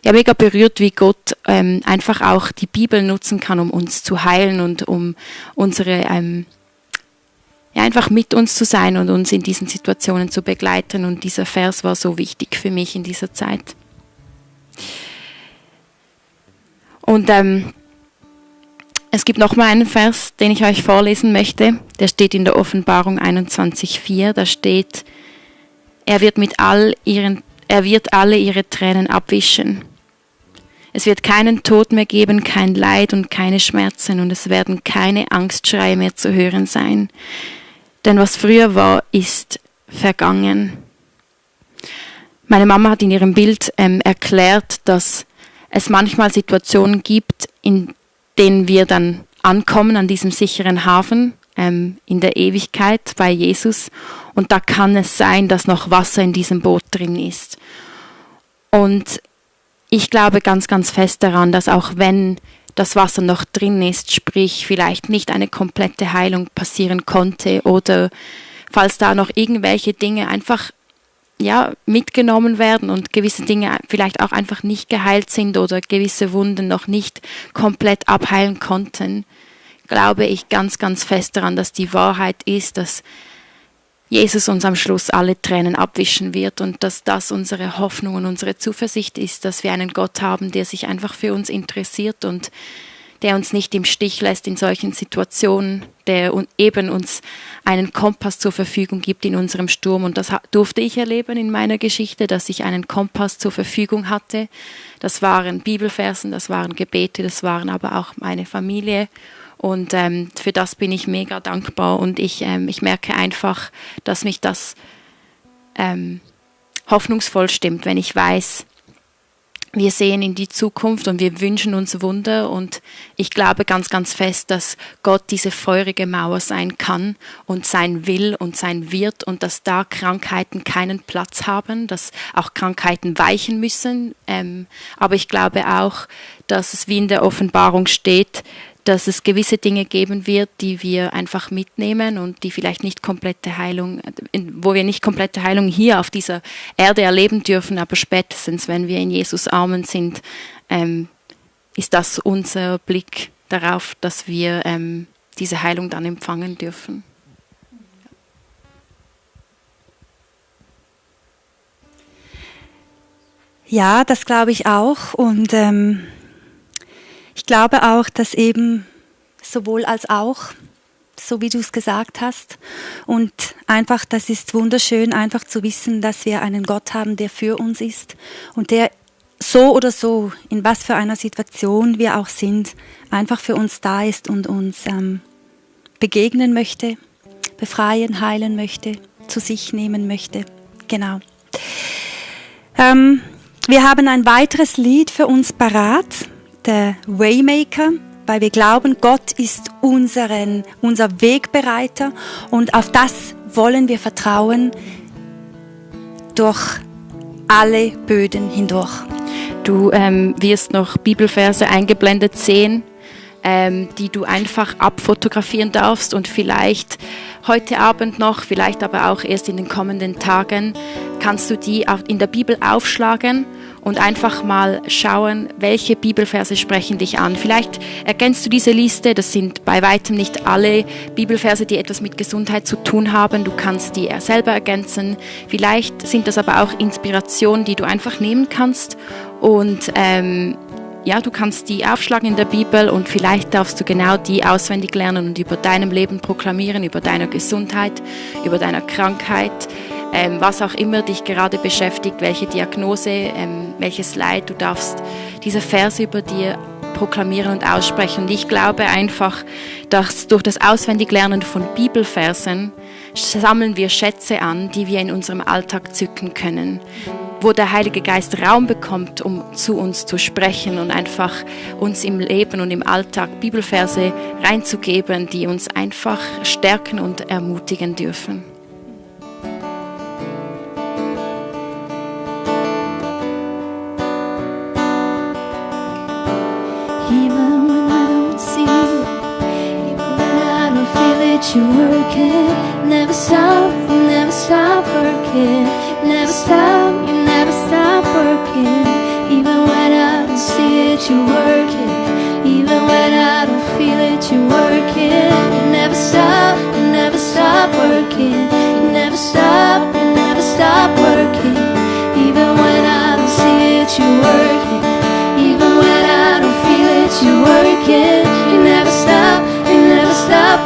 mega berührt, wie Gott einfach auch die Bibel nutzen kann, um uns zu heilen und um unsere einfach mit uns zu sein und uns in diesen Situationen zu begleiten. Und dieser Vers war so wichtig für mich in dieser Zeit. Und es gibt noch mal einen Vers, den ich euch vorlesen möchte. Der steht in der Offenbarung 21,4. Da steht, er wird alle ihre Tränen abwischen. Es wird keinen Tod mehr geben, kein Leid und keine Schmerzen und es werden keine Angstschreie mehr zu hören sein. Denn was früher war, ist vergangen. Meine Mama hat in ihrem Bild erklärt, dass es manchmal Situationen gibt, in denen wir dann ankommen an diesem sicheren Hafen in der Ewigkeit bei Jesus. Und da kann es sein, dass noch Wasser in diesem Boot drin ist. Und ich glaube ganz, ganz fest daran, dass auch wenn das Wasser noch drin ist, sprich vielleicht nicht eine komplette Heilung passieren konnte oder falls da noch irgendwelche Dinge einfach mitgenommen werden und gewisse Dinge vielleicht auch einfach nicht geheilt sind oder gewisse Wunden noch nicht komplett abheilen konnten, glaube ich ganz, ganz fest daran, dass die Wahrheit ist, dass Jesus uns am Schluss alle Tränen abwischen wird und dass das unsere Hoffnung und unsere Zuversicht ist, dass wir einen Gott haben, der sich einfach für uns interessiert und der uns nicht im Stich lässt in solchen Situationen, der eben uns einen Kompass zur Verfügung gibt in unserem Sturm. Und das durfte ich erleben in meiner Geschichte, dass ich einen Kompass zur Verfügung hatte. Das waren Bibelversen, das waren Gebete, das waren aber auch meine Familie. Und für das bin ich mega dankbar. Und ich merke einfach, dass mich das hoffnungsvoll stimmt, wenn ich weiß, wir sehen in die Zukunft und wir wünschen uns Wunder und ich glaube ganz, ganz fest, dass Gott diese feurige Mauer sein kann und sein will und sein wird und dass da Krankheiten keinen Platz haben, dass auch Krankheiten weichen müssen. Aber ich glaube auch, dass es wie in der Offenbarung steht, dass es gewisse Dinge geben wird, die wir einfach mitnehmen und die vielleicht nicht komplette Heilung, wo wir nicht komplette Heilung hier auf dieser Erde erleben dürfen, aber spätestens, wenn wir in Jesus Armen sind, ist das unser Blick darauf, dass wir diese Heilung dann empfangen dürfen. Ja, das glaube ich auch und ich glaube auch, dass eben sowohl als auch, so wie du es gesagt hast, und einfach, das ist wunderschön, einfach zu wissen, dass wir einen Gott haben, der für uns ist und der so oder so, in was für einer Situation wir auch sind, einfach für uns da ist und uns begegnen möchte, befreien, heilen möchte, zu sich nehmen möchte. Genau. Wir haben ein weiteres Lied für uns parat. Der Waymaker, weil wir glauben, Gott ist unser Wegbereiter und auf das wollen wir vertrauen durch alle Böden hindurch. Du wirst noch Bibelverse eingeblendet sehen, die du einfach abfotografieren darfst und vielleicht heute Abend noch, vielleicht aber auch erst in den kommenden Tagen, kannst du die in der Bibel aufschlagen und einfach mal schauen, welche Bibelverse sprechen dich an. Vielleicht ergänzt du diese Liste, das sind bei weitem nicht alle Bibelverse, die etwas mit Gesundheit zu tun haben. Du kannst die selber ergänzen. Vielleicht sind das aber auch Inspirationen, die du einfach nehmen kannst und du kannst die aufschlagen in der Bibel und vielleicht darfst du genau die auswendig lernen und über deinem Leben proklamieren, über deiner Gesundheit, über deiner Krankheit, was auch immer dich gerade beschäftigt, welche Diagnose, welches Leid, du darfst diese Verse über dir proklamieren und aussprechen. Und ich glaube einfach, dass durch das Auswendiglernen von Bibelversen sammeln wir Schätze an, die wir in unserem Alltag zücken können, wo der Heilige Geist Raum bekommt, um zu uns zu sprechen und einfach uns im Leben und im Alltag Bibelverse reinzugeben, die uns einfach stärken und ermutigen dürfen. You're working, never stop working, never stop, you never stop working. Even when I don't see it, you're working. Even when I don't feel it, you're working. You never stop working. You never stop working. Even when I don't see it, you're working. Even when I don't feel it, you're working. You never stop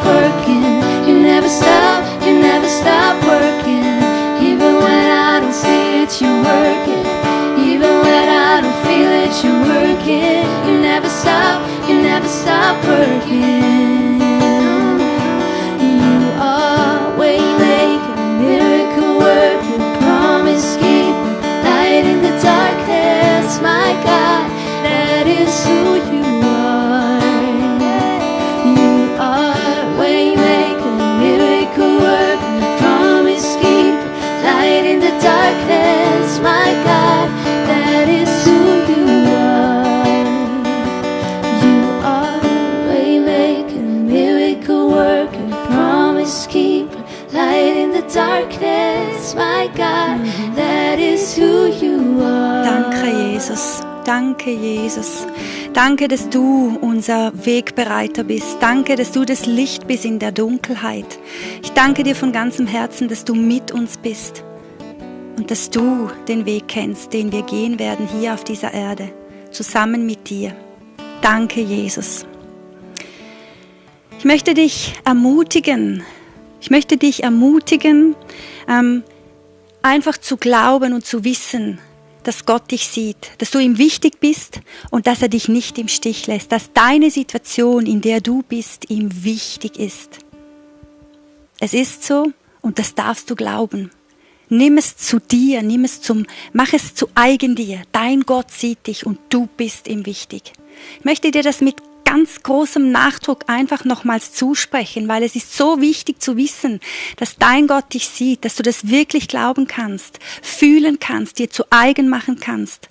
working. You never stop working. Even when I don't see it, you're working. Even when I don't feel it, you're working. You never stop working. You are waymaker, miracle worker, promise keeper, light in the darkness, my God, that is who you are. You are waymaker, miracle worker, promise keeper, light in the darkness, my God, that is who you are. You are waymaker, miracle worker, promise keeper, light in the darkness, my God, that Danke, Jesus. Danke, dass du unser Wegbereiter bist. Danke, dass du das Licht bist in der Dunkelheit. Ich danke dir von ganzem Herzen, dass du mit uns bist und dass du den Weg kennst, den wir gehen werden hier auf dieser Erde, zusammen mit dir. Danke, Jesus. Ich möchte dich ermutigen, einfach zu glauben und zu wissen, dass Gott dich sieht, dass du ihm wichtig bist und dass er dich nicht im Stich lässt, dass deine Situation, in der du bist, ihm wichtig ist. Es ist so und das darfst du glauben. Nimm es zu dir, mach es zu eigen dir. Dein Gott sieht dich und du bist ihm wichtig. Ich möchte dir das mit ganz großem Nachdruck einfach nochmals zusprechen, weil es ist so wichtig zu wissen, dass dein Gott dich sieht, dass du das wirklich glauben kannst, fühlen kannst, dir zu eigen machen kannst.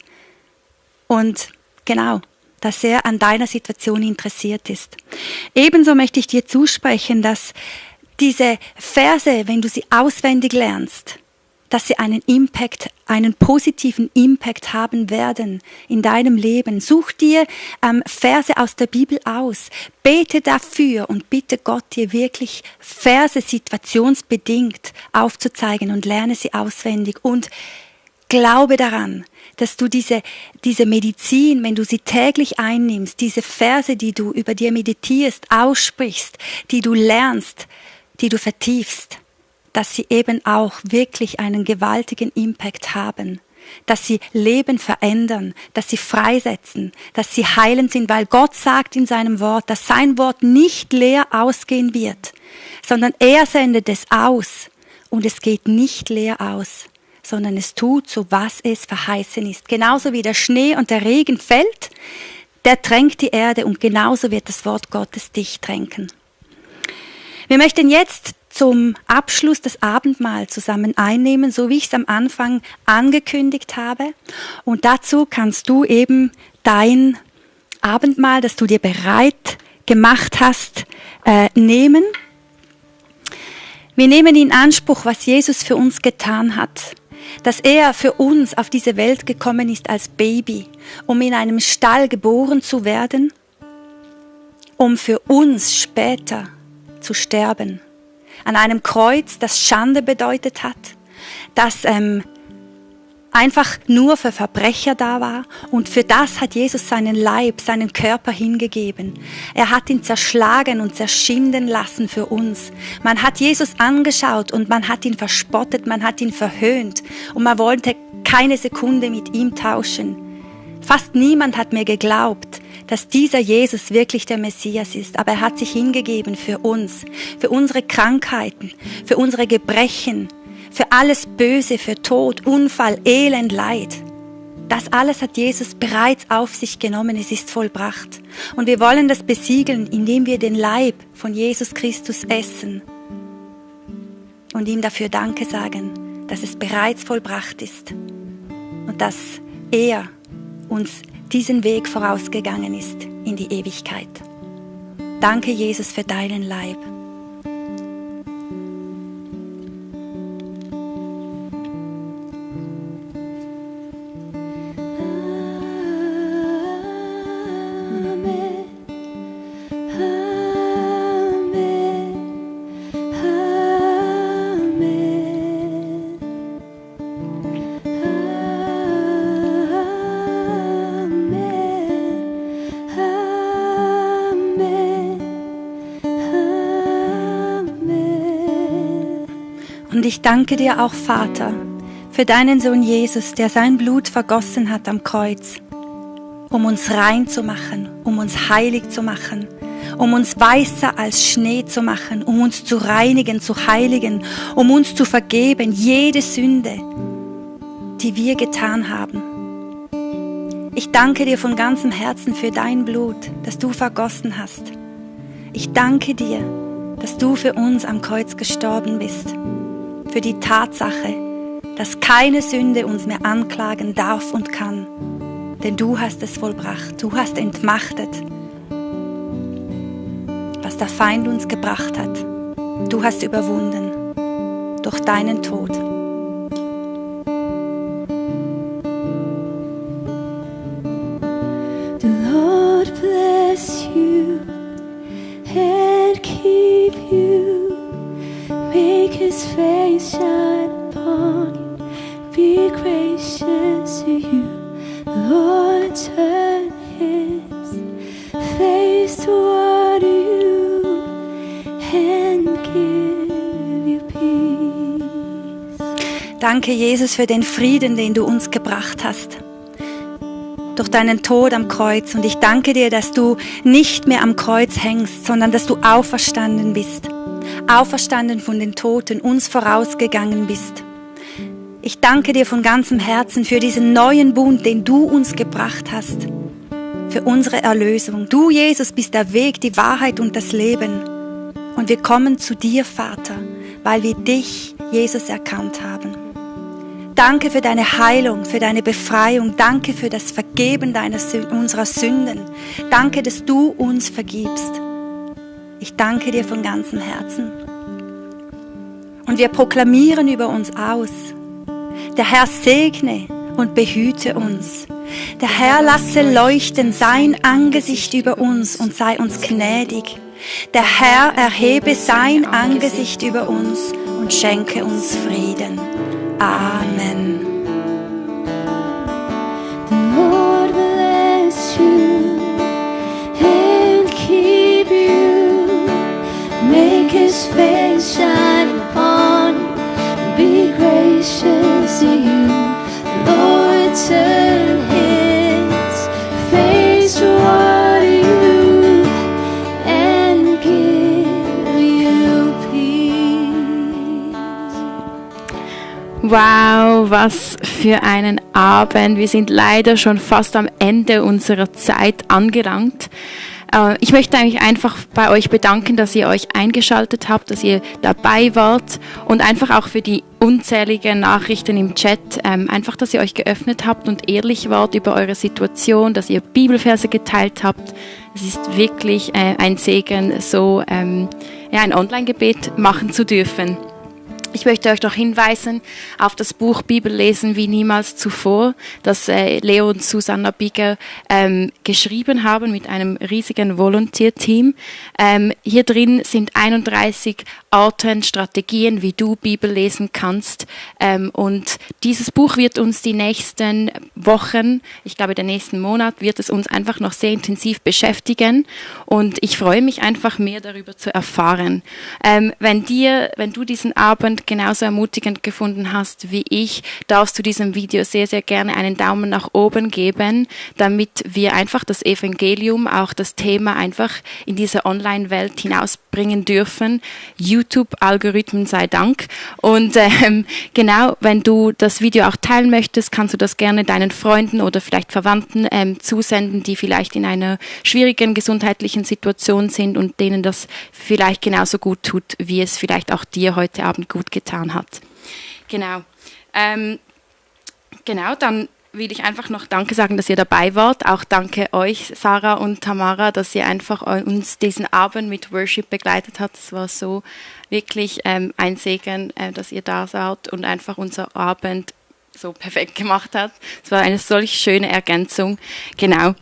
Und genau, dass er an deiner Situation interessiert ist. Ebenso möchte ich dir zusprechen, dass diese Verse, wenn du sie auswendig lernst, dass sie einen positiven Impact haben werden in deinem Leben. Such dir Verse aus der Bibel aus, bete dafür und bitte Gott, dir wirklich Verse situationsbedingt aufzuzeigen und lerne sie auswendig und glaube daran, dass du diese Medizin, wenn du sie täglich einnimmst, diese Verse, die du über dir meditierst, aussprichst, die du lernst, die du vertiefst, dass sie eben auch wirklich einen gewaltigen Impact haben, dass sie Leben verändern, dass sie freisetzen, dass sie heilend sind, weil Gott sagt in seinem Wort, dass sein Wort nicht leer ausgehen wird, sondern er sendet es aus und es geht nicht leer aus, sondern es tut so, was es verheißen ist. Genauso wie der Schnee und der Regen fällt, der tränkt die Erde und genauso wird das Wort Gottes dich tränken. Wir möchten jetzt zum Abschluss das Abendmahl zusammen einnehmen, so wie ich es am Anfang angekündigt habe. Und dazu kannst du eben dein Abendmahl, das du dir bereit gemacht hast, nehmen. Wir nehmen in Anspruch, was Jesus für uns getan hat. Dass er für uns auf diese Welt gekommen ist als Baby, um in einem Stall geboren zu werden, um für uns später zu sterben. An einem Kreuz, das Schande bedeutet hat, das einfach nur für Verbrecher da war. Und für das hat Jesus seinen Leib, seinen Körper hingegeben. Er hat ihn zerschlagen und zerschinden lassen für uns. Man hat Jesus angeschaut und man hat ihn verspottet, man hat ihn verhöhnt und man wollte keine Sekunde mit ihm tauschen. Fast niemand hat mir geglaubt, dass dieser Jesus wirklich der Messias ist. Aber er hat sich hingegeben für uns, für unsere Krankheiten, für unsere Gebrechen, für alles Böse, für Tod, Unfall, Elend, Leid. Das alles hat Jesus bereits auf sich genommen. Es ist vollbracht. Und wir wollen das besiegeln, indem wir den Leib von Jesus Christus essen und ihm dafür Danke sagen, dass es bereits vollbracht ist und dass er uns diesen Weg vorausgegangen ist in die Ewigkeit. Danke, Jesus, für deinen Leib. Und ich danke dir auch, Vater, für deinen Sohn Jesus, der sein Blut vergossen hat am Kreuz, um uns rein zu machen, um uns heilig zu machen, um uns weißer als Schnee zu machen, um uns zu reinigen, zu heiligen, um uns zu vergeben, jede Sünde, die wir getan haben. Ich danke dir von ganzem Herzen für dein Blut, das du vergossen hast. Ich danke dir, dass du für uns am Kreuz gestorben bist. Für die Tatsache, dass keine Sünde uns mehr anklagen darf und kann. Denn du hast es vollbracht, du hast entmachtet, was der Feind uns gebracht hat. Du hast überwunden durch deinen Tod. His face shine upon you, be gracious to you. The Lord turn His face toward you and give you peace. Danke, Jesus, für den Frieden, den du uns gebracht hast. Durch deinen Tod am Kreuz. Und ich danke dir, dass du nicht mehr am Kreuz hängst, sondern dass du auferstanden bist. Auferstanden von den Toten, uns vorausgegangen bist. Ich danke dir von ganzem Herzen für diesen neuen Bund, den du uns gebracht hast. Für unsere Erlösung. Du, Jesus, bist der Weg, die Wahrheit und das Leben. Und wir kommen zu dir, Vater, weil wir dich, Jesus, erkannt haben. Danke für deine Heilung, für deine Befreiung. Danke für das Vergeben unserer Sünden. Danke, dass du uns vergibst. Ich danke dir von ganzem Herzen. Und wir proklamieren über uns aus: Der Herr segne und behüte uns. Der Herr lasse leuchten sein Angesicht über uns und sei uns gnädig. Der Herr erhebe sein Angesicht über uns und schenke uns Frieden. Amen. The Lord bless you and keep you. Make His face shine upon you. Be gracious to you. The Lord turn His face toward you and give you peace. Wow, was für einen Abend. Wir sind leider schon fast am Ende unserer Zeit angelangt. Ich möchte eigentlich einfach bei euch bedanken, dass ihr euch eingeschaltet habt, dass ihr dabei wart und einfach auch für die unzähligen Nachrichten im Chat, einfach, dass ihr euch geöffnet habt und ehrlich wart über eure Situation, dass ihr Bibelverse geteilt habt. Es ist wirklich ein Segen, so ein Online-Gebet machen zu dürfen. Ich möchte euch noch hinweisen auf das Buch Bibellesen wie niemals zuvor, das Leo und Susanna Bigger geschrieben haben mit einem riesigen Volunteer-Team. Hier drin sind 31 Arten, Strategien, wie du Bibel lesen kannst. Und dieses Buch wird uns die nächsten Wochen, ich glaube den nächsten Monat, wird es uns einfach noch sehr intensiv beschäftigen. Und ich freue mich einfach mehr darüber zu erfahren. Wenn du diesen Abend genauso ermutigend gefunden hast wie ich, darfst du diesem Video sehr, sehr gerne einen Daumen nach oben geben, damit wir einfach das Evangelium, auch das Thema einfach in diese Online-Welt hinausbringen dürfen. YouTube-Algorithmen sei Dank. Und genau, wenn du das Video auch teilen möchtest, kannst du das gerne deinen Freunden oder vielleicht Verwandten zusenden, die vielleicht in einer schwierigen gesundheitlichen Situation sind und denen das vielleicht genauso gut tut, wie es vielleicht auch dir heute Abend gut getan hat. Genau. Dann will ich einfach noch Danke sagen, dass ihr dabei wart. Auch danke euch, Sarah und Tamara, dass ihr einfach uns diesen Abend mit Worship begleitet habt. Es war so wirklich ein Segen, dass ihr da seid und einfach unser Abend so perfekt gemacht habt. Es war eine solch schöne Ergänzung. Genau.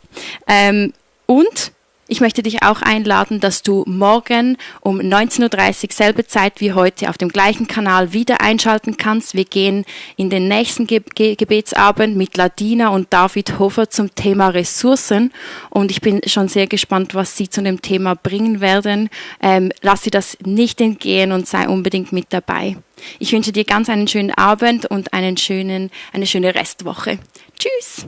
Und ich möchte dich auch einladen, dass du morgen um 19.30 Uhr selbe Zeit wie heute auf dem gleichen Kanal wieder einschalten kannst. Wir gehen in den nächsten Gebetsabend mit Ladina und David Hofer zum Thema Ressourcen. Und ich bin schon sehr gespannt, was sie zu dem Thema bringen werden. Lass dir das nicht entgehen und sei unbedingt mit dabei. Ich wünsche dir ganz einen schönen Abend und eine schöne Restwoche. Tschüss!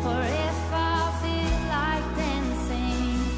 Or if I feel like dancing.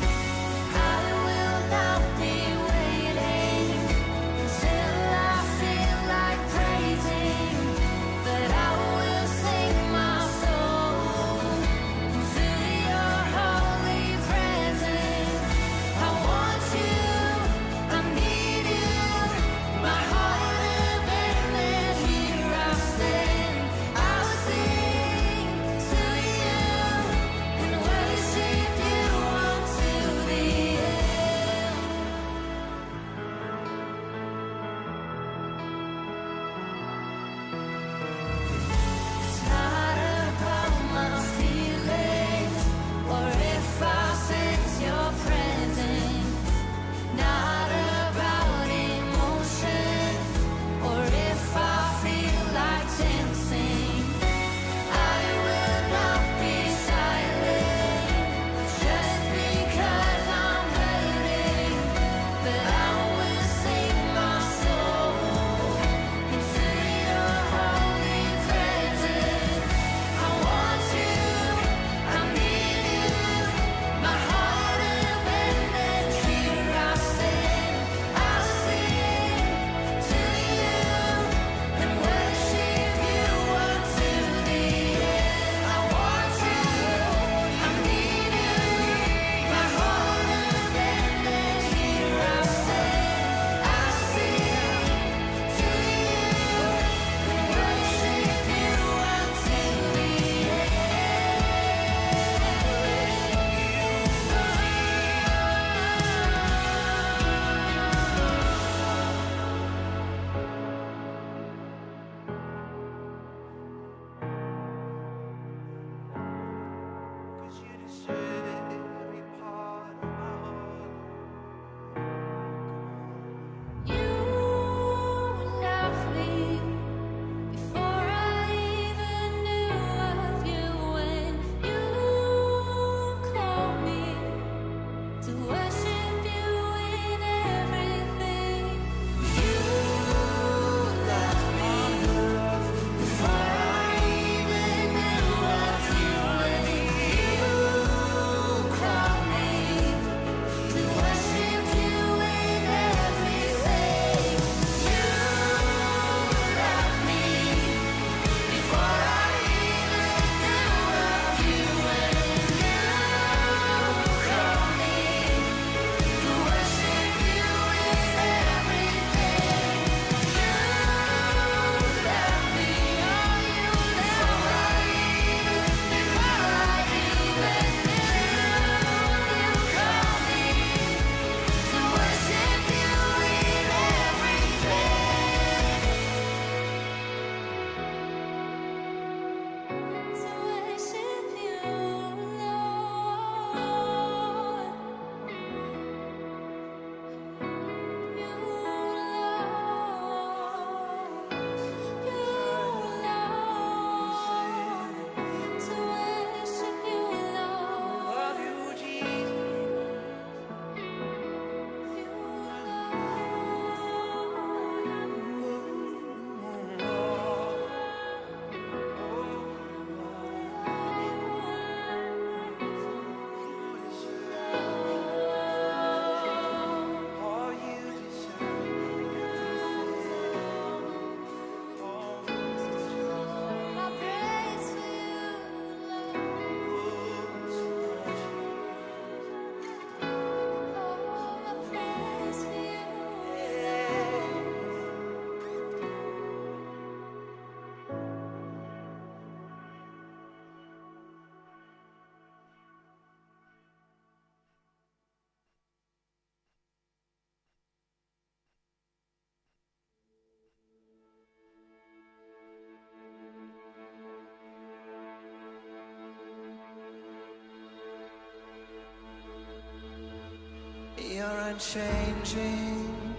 You're unchanging.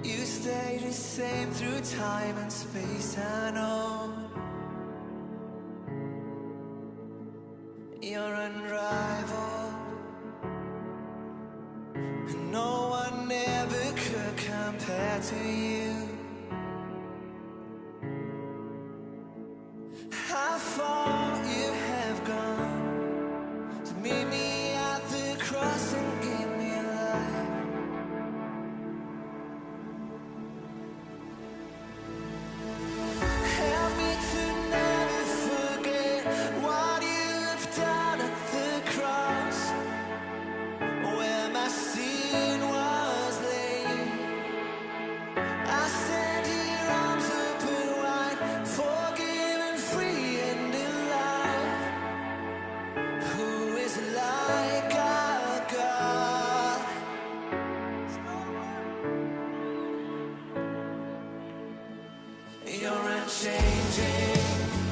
You stay the same through time and space, I know. You're unrivaled, and no one ever could compare to you. How far you have gone to meet me at the cross and give me life. Help me to never forget what you have done at the cross, where my sin was laid. I stand here arms open wide, forgiven, free and alive. Who is like our God? You're unchanging.